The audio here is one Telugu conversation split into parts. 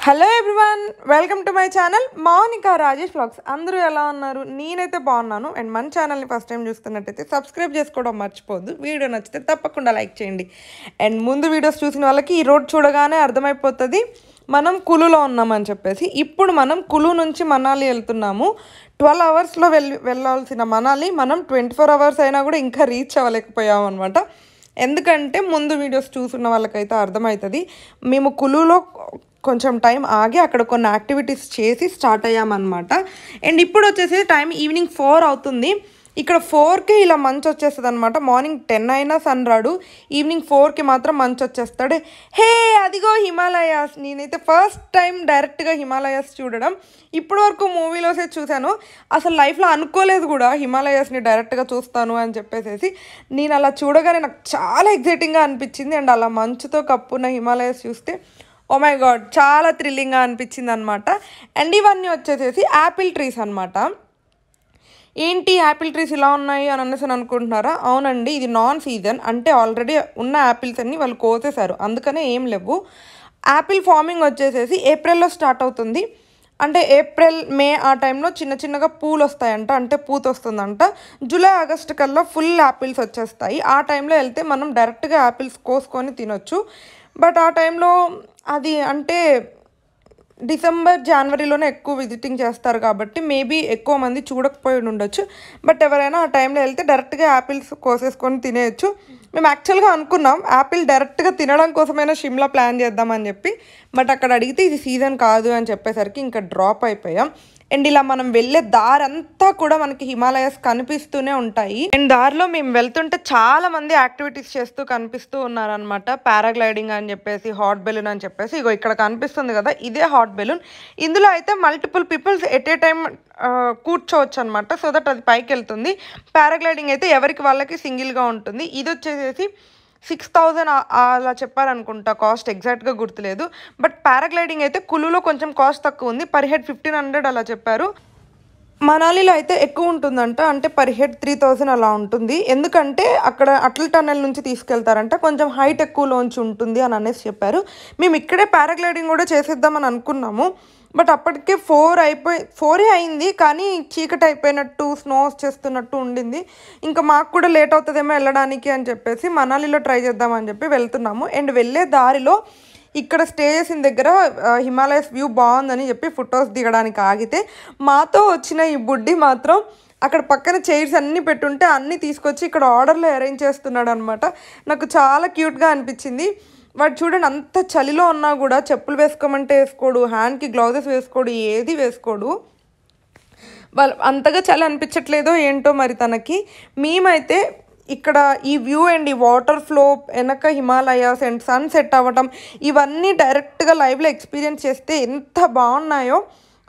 Hello everyone, welcome to my channel Mounika Rajesh vlogs. అందరూ ఎలా ఉన్నారు? నేనైతే బాగున్నాను. అండ్ మన ఛానల్ని ఫస్ట్ టైం చూస్తున్నట్టయితే సబ్స్క్రైబ్ చేసుకోవడం మర్చిపోద్దు. వీడియో నచ్చితే తప్పకుండా లైక్ చేయండి. అండ్ ముందు వీడియోస్ చూసిన వాళ్ళకి ఈ రోడ్ చూడగానే అర్థమైపోతుంది మనం కులులో ఉన్నామని చెప్పేసి. ఇప్పుడు మనం కులు నుంచి మనాలి వెళ్తున్నాము. 12 అవర్స్లో వెళ్ళాల్సిన మనాలి మనం 24 అవర్స్ అయినా కూడా ఇంకా రీచ్ అవ్వలేకపోయాము అనమాట. ఎందుకంటే ముందు వీడియోస్ చూసున్న వాళ్ళకైతే అర్థమవుతుంది. మేము కులులో కొంచెం టైం ఆగి అక్కడ కొన్ని యాక్టివిటీస్ చేసి స్టార్ట్ అయ్యామన్నమాట. అండ్ ఇప్పుడు వచ్చేసి టైం ఈవినింగ్ 4 అవుతుంది. ఇక్కడ 4కి ఇలా మంచు వచ్చేస్తుంది అనమాట. మార్నింగ్ 10 అయినా సన్ రాడు, ఈవినింగ్ 4కి మాత్రం మంచు వచ్చేస్తాడు. హే, అదిగో హిమాలయాస్. నేనైతే ఫస్ట్ టైం డైరెక్ట్గా హిమాలయాస్ చూడడం. ఇప్పటి వరకు మూవీలోసే చూశాను, అసలు లైఫ్లో అనుకోలేదు కూడా హిమాలయాస్ని డైరెక్ట్గా చూస్తాను అని చెప్పేసి. నేను అలా చూడగానే నాకు చాలా ఎగ్జైటింగ్గా అనిపించింది. అండ్ అలా మంచుతో కప్పున్న హిమాలయాస్ చూస్తే ఓ మై గాడ్, చాలా థ్రిల్లింగ్గా అనిపించింది అనమాట. అండ్ ఇవన్నీ వచ్చేసేసి యాపిల్ ట్రీస్ అనమాట. ఏంటి యాపిల్ ట్రీస్ ఇలా ఉన్నాయి అని అనేసి అనుకుంటున్నారా? అవునండి, ఇది నాన్ సీజన్. అంటే ఆల్రెడీ ఉన్న యాపిల్స్ అన్ని వాళ్ళు కోసేశారు, అందుకనే ఏం లేవు. యాపిల్ ఫార్మింగ్ వచ్చేసేసి ఏప్రిల్లో స్టార్ట్ అవుతుంది. అంటే ఏప్రిల్ మే ఆ టైంలో చిన్న చిన్నగా పూలు వస్తాయంట, అంటే పూత వస్తుందంట. జూలై ఆగస్ట్ కల్లా ఫుల్ యాపిల్స్ వచ్చేస్తాయి. ఆ టైంలో వెళ్తే మనం డైరెక్ట్గా యాపిల్స్ కోసుకొని తినొచ్చు. బట్ ఆ టైంలో అది అంటే డిసెంబర్ జనవరిలోనే ఎక్కువ విజిటింగ్ చేస్తారు కాబట్టి మేబీ ఎక్కువ మంది చూడకపోయి ఉండొచ్చు. బట్ ఎవరైనా ఆ టైంలో వెళ్తే డైరెక్ట్గా యాపిల్స్ కోసేసుకొని తినేయచ్చు. మేము యాక్చువల్గా అనుకున్నాం యాపిల్ డైరెక్ట్గా తినడం కోసమైనా షిమ్లా ప్లాన్ చేద్దామని చెప్పి. బట్ అక్కడ అడిగితే ఇది సీజన్ కాదు అని చెప్పేసరికి ఇంకా డ్రాప్ అయిపోయాం. అండ్ ఇలా మనం వెళ్ళే దారంతా కూడా మనకి హిమాలయాస్ కనిపిస్తూనే ఉంటాయి. అండ్ దారిలో మేము వెళ్తుంటే చాలా మంది యాక్టివిటీస్ చేస్తూ కనిపిస్తూ ఉన్నారనమాట. పారాగ్లైడింగ్ అని చెప్పేసి, హాట్ బెలూన్ అని చెప్పేసి. ఇగో ఇక్కడ కనిపిస్తుంది కదా, ఇదే హాట్ బెలూన్. ఇందులో అయితే multiple peoples at a time కూర్చోవచ్చు అనమాట. సో దట్ అది పైకి వెళ్తుంది. పారాగ్లైడింగ్ అయితే ఎవరికి వాళ్ళకి సింగిల్గా ఉంటుంది. ఇది వచ్చేసేసి 6000 అలా చెప్పారనుకుంటా కాస్ట్, ఎగ్జాక్ట్గా గుర్తులేదు. బట్ పారాగ్లైడింగ్ అయితే కులులో కొంచెం కాస్ట్ తక్కువ ఉంది. పర్ హెడ్ 1500 అలా చెప్పారు. మనాలిలో అయితే ఎక్కువ ఉంటుందంట, అంటే పర్ హెడ్ 3000 అలా ఉంటుంది. ఎందుకంటే అక్కడ అటల్ టన్నెల్ నుంచి తీసుకెళ్తారంట, కొంచెం హైట్ ఎక్కువలోంచి ఉంటుంది అని అనేసి చెప్పారు. మేము ఇక్కడే పారాగ్లైడింగ్ కూడా చేసేద్దామని అనుకున్నాము. బట్ అప్పటికే 4 అయింది, కానీ చీకటి అయిపోయినట్టు, స్నో చేస్తున్నట్టు ఉండింది. ఇంకా మాకు కూడా లేట్ అవుతుందేమో వెళ్ళడానికి అని చెప్పేసి మనాలిలో ట్రై చేద్దామని చెప్పి వెళ్తున్నాము. అండ్ వెళ్ళే దారిలో ఇక్కడ స్టే చేసిన దగ్గర హిమాలయస్ వ్యూ బాగుందని చెప్పి ఫొటోస్ దిగడానికి ఆగితే మాతో వచ్చిన ఈ బుడ్డి మాత్రం అక్కడ పక్కన చైర్స్ అన్నీ పెట్టుంటే అన్నీ తీసుకొచ్చి ఇక్కడ ఆర్డర్లో అరేంజ్ చేస్తున్నాడు అనమాట. నాకు చాలా క్యూట్గా అనిపించింది. వాడు చూడండి, అంత చలిలో ఉన్నా కూడా చెప్పులు వేసుకోమంటే వేసుకోడు, హ్యాండ్కి గ్లౌజెస్ వేసుకోడు, ఏది వేసుకోడు. వాళ్ళు అంతగా చలి అనిపించట్లేదో ఏంటో మరి తనకి. మేమైతే ఇక్కడ ఈ వ్యూ అండ్ ఈ వాటర్ ఫ్లో వెనక హిమాలయాస్ అండ్ సన్ సెట్ అవ్వటం ఇవన్నీ డైరెక్ట్గా లైవ్లో ఎక్స్పీరియన్స్ చేస్తే ఎంత బాగున్నాయో.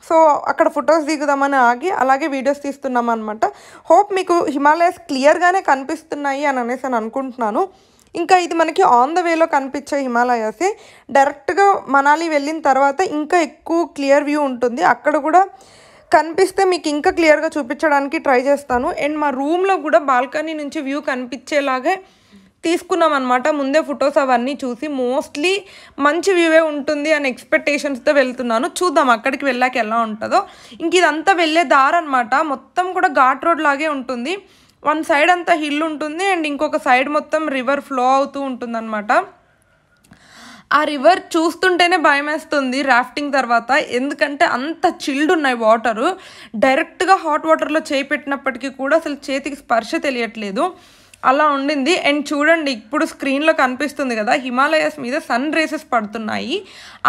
సో అక్కడ ఫొటోస్ దిగుదామని ఆగి అలాగే వీడియోస్ తీస్తున్నాం అనమాట. హోప్ మీకు హిమాలయాస్ క్లియర్గానే కనిపిస్తున్నాయి అని అనేసి అనుకుంటున్నాను. ఇంకా ఇది మనకి ఆన్ ద వేలో కనిపించే హిమాలయాసే. డైరెక్ట్గా మనాలి వెళ్ళిన తర్వాత ఇంకా ఎక్కువ క్లియర్ వ్యూ ఉంటుంది. అక్కడ కూడా కనిపిస్తే మీకు ఇంకా క్లియర్గా చూపించడానికి ట్రై చేస్తాను. అండ్ మా రూమ్లో కూడా బాల్కనీ నుంచి వ్యూ కనిపించేలాగే తీసుకున్నాం అనమాట. ముందే ఫొటోస్ అవన్నీ చూసి మోస్ట్లీ మంచి వ్యూవే ఉంటుంది అని ఎక్స్పెక్టేషన్స్తో వెళ్తున్నాను. చూద్దాం అక్కడికి వెళ్ళాక ఎలా ఉంటుందో. ఇంక ఇదంతా వెళ్ళే దారి అనమాట. మొత్తం కూడా ఘాట్ రోడ్ లాగే ఉంటుంది. వన్ సైడ్ అంతా హిల్ ఉంటుంది అండ్ ఇంకొక సైడ్ మొత్తం రివర్ ఫ్లో అవుతూ ఉంటుంది అనమాట. ఆ రివర్ చూస్తుంటేనే భయం వేస్తుంది రాఫ్టింగ్ తర్వాత, ఎందుకంటే అంత చిల్డ్ ఉన్నాయి వాటరు. డైరెక్ట్గా హాట్ వాటర్లో చేయి పెట్టినప్పటికీ కూడా అసలు చేతికి స్పర్శ తెలియట్లేదు, అలా ఉండింది. అండ్ చూడండి, ఇప్పుడు స్క్రీన్లో కనిపిస్తుంది కదా, హిమాలయాస్ మీద సన్ రేసెస్ పడుతున్నాయి.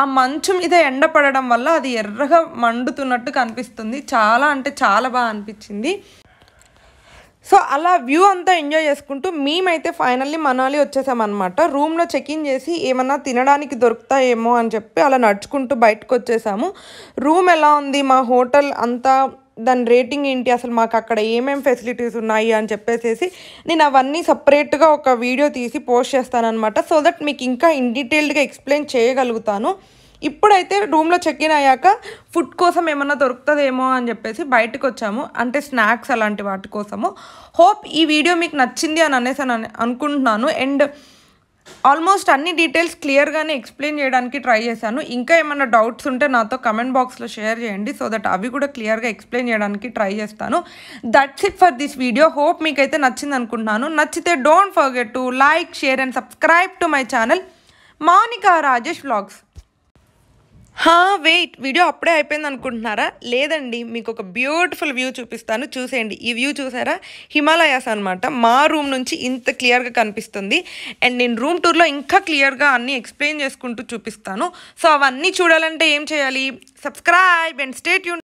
ఆ మంచు మీద ఎండ పడడం వల్ల అది ఎర్రగా మండుతున్నట్టు కనిపిస్తుంది. చాలా అంటే చాలా బాగా అనిపించింది. సో అలా వ్యూ అంతా ఎంజాయ్ చేసుకుంటూ మేమైతే ఫైనల్లీ మనాలి వచ్చేసామన్నమాట. రూమ్లో చెక్ఇన్ చేసి ఏమన్నా తినడానికి దొరుకుతాయేమో అని చెప్పి అలా నడుచుకుంటూ బయటకు వచ్చేసాము. రూమ్ ఎలా ఉంది, మా హోటల్ అంతా, దాని రేటింగ్ ఏంటి, అసలు మాకు అక్కడ ఏమేమి ఫెసిలిటీస్ ఉన్నాయి అని చెప్పేసి నేను అవన్నీ సపరేట్గా ఒక వీడియో తీసి పోస్ట్ చేస్తానన్నమాట. సో దట్ మీకు ఇంకా ఇన్ డీటెయిల్డ్గా ఎక్స్ప్లెయిన్ చేయగలుగుతాను. ఇప్పుడైతే రూమ్లో చెక్ఇన్ అయ్యాక ఫుడ్ కోసం ఏమన్నా దొరుకుతుందేమో అని చెప్పేసి బయటకు వచ్చాము, అంటే స్నాక్స్ అలాంటి వాటి కోసము. హోప్ ఈ వీడియో మీకు నచ్చింది అని అనేసి అనుకుంటున్నాను. అండ్ ఆల్మోస్ట్ అన్ని డీటెయిల్స్ క్లియర్గానే ఎక్స్ప్లెయిన్ చేయడానికి ట్రై చేశాను. ఇంకా ఏమైనా డౌట్స్ ఉంటే నాతో కమెంట్ బాక్స్లో షేర్ చేయండి, సో దట్ అవి కూడా క్లియర్గా ఎక్స్ప్లెయిన్ చేయడానికి ట్రై చేస్తాను. That's it for this video. Hope మీకైతే నచ్చింది అనుకుంటున్నాను. నచ్చితే don't forget to like, share and subscribe to my channel Mounika Rajesh vlogs. Wait, video అప్పుడే అయిపోయింది అనుకుంటున్నారా? లేదండి, మీకు ఒక బ్యూటిఫుల్ వ్యూ చూపిస్తాను, చూసేయండి. ఈ వ్యూ చూసారా? హిమాలయాస్ అనమాట. మా రూమ్ నుంచి ఇంత క్లియర్గా కనిపిస్తుంది. అండ్ నేను రూమ్ టూర్లో ఇంకా క్లియర్గా అన్నీ ఎక్స్ప్లెయిన్ చేసుకుంటూ చూపిస్తాను. సో అవన్నీ చూడాలంటే ఏం చేయాలి? Subscribe and stay tune.